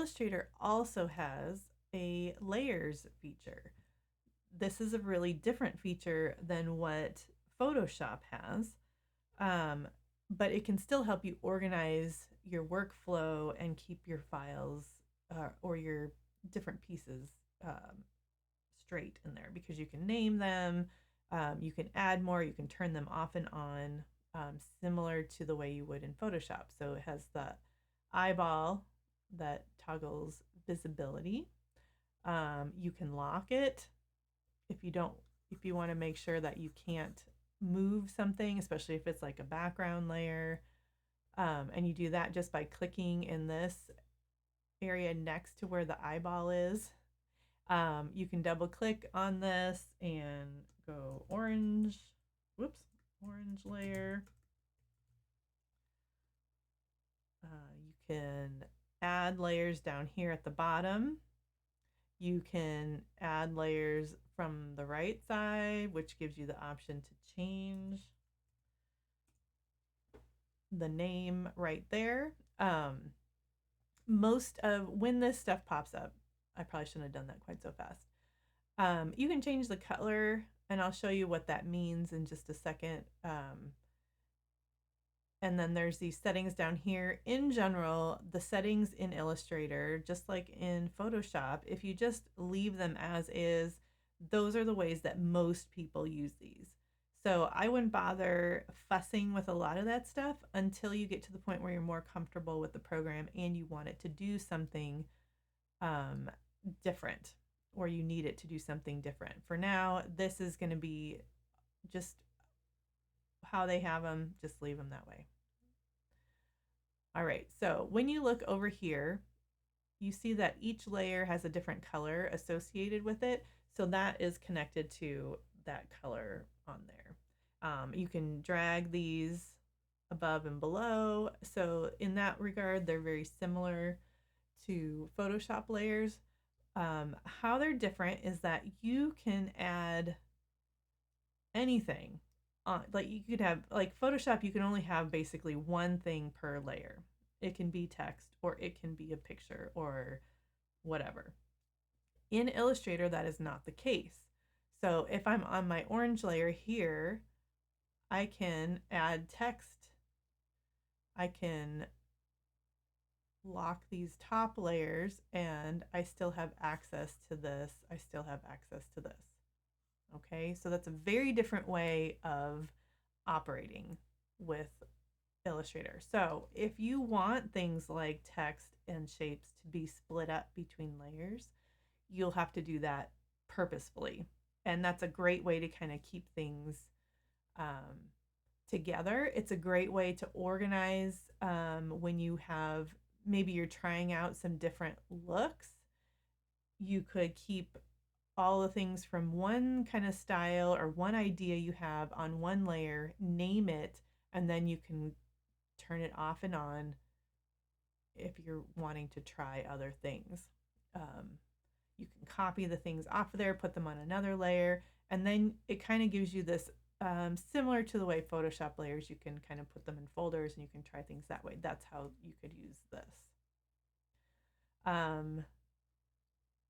Illustrator also has a layers feature. This is a really different feature than what Photoshop has, um, but it can still help you organize your workflow and keep your files or your different pieces um, straight in there because you can name them, you can add more, you can turn them off and on, similar to the way you would in Photoshop. So it has the eyeball that toggles visibility. You can lock it if you don't, if you want to make sure that you can't move something, especially if it's like a background layer. And you do that just by clicking in this area next to where the eyeball is. You can double click on this and go orange, whoops, orange layer. You can add layers down here at the bottom. You can add layers from the right side, which gives you the option to change the name right there. Most of when this stuff pops up, I probably shouldn't have done that quite so fast. You can change the color, and I'll show you what that means in just a second. And then there's these settings down here. In general, the settings in Illustrator, just like in Photoshop, if you just leave them as is, those are the ways that most people use these. So I wouldn't bother fussing with a lot of that stuff until you get to the point where you're more comfortable with the program and you want it to do something different, or you need it to do something different. For now, this is going to be just how they have them, just leave them that way. All right, so when you look over here, you see that each layer has a different color associated with it. So that is connected to that color on there. You can drag these above and below. So in that regard, they're very similar to Photoshop layers. How they're different is that you can add anything on, like you could have, like Photoshop, you can only have basically one thing per layer. It can be text or it can be a picture or whatever. In Illustrator, that is not the case. So if I'm on my orange layer here, I can add text. I can lock these top layers and I still have access to this. I still have access to this. Okay, so that's a very different way of operating with Illustrator. So if you want things like text and shapes to be split up between layers, you'll have to do that purposefully. And that's a great way to kind of keep things together. It's a great way to organize when you have, maybe you're trying out some different looks. You could keep all the things from one kind of style or one idea you have on one layer, name it, and then you can turn it off and on if you're wanting to try other things. You can copy the things off of there, put them on another layer, and then it kind of gives you this similar to the way Photoshop layers, you can kind of put them in folders and you can try things that way. That's how you could use this.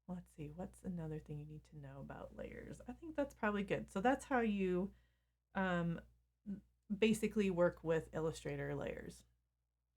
Let's see, what's another thing you need to know about layers? I think that's probably good. So that's how you basically work with Illustrator layers.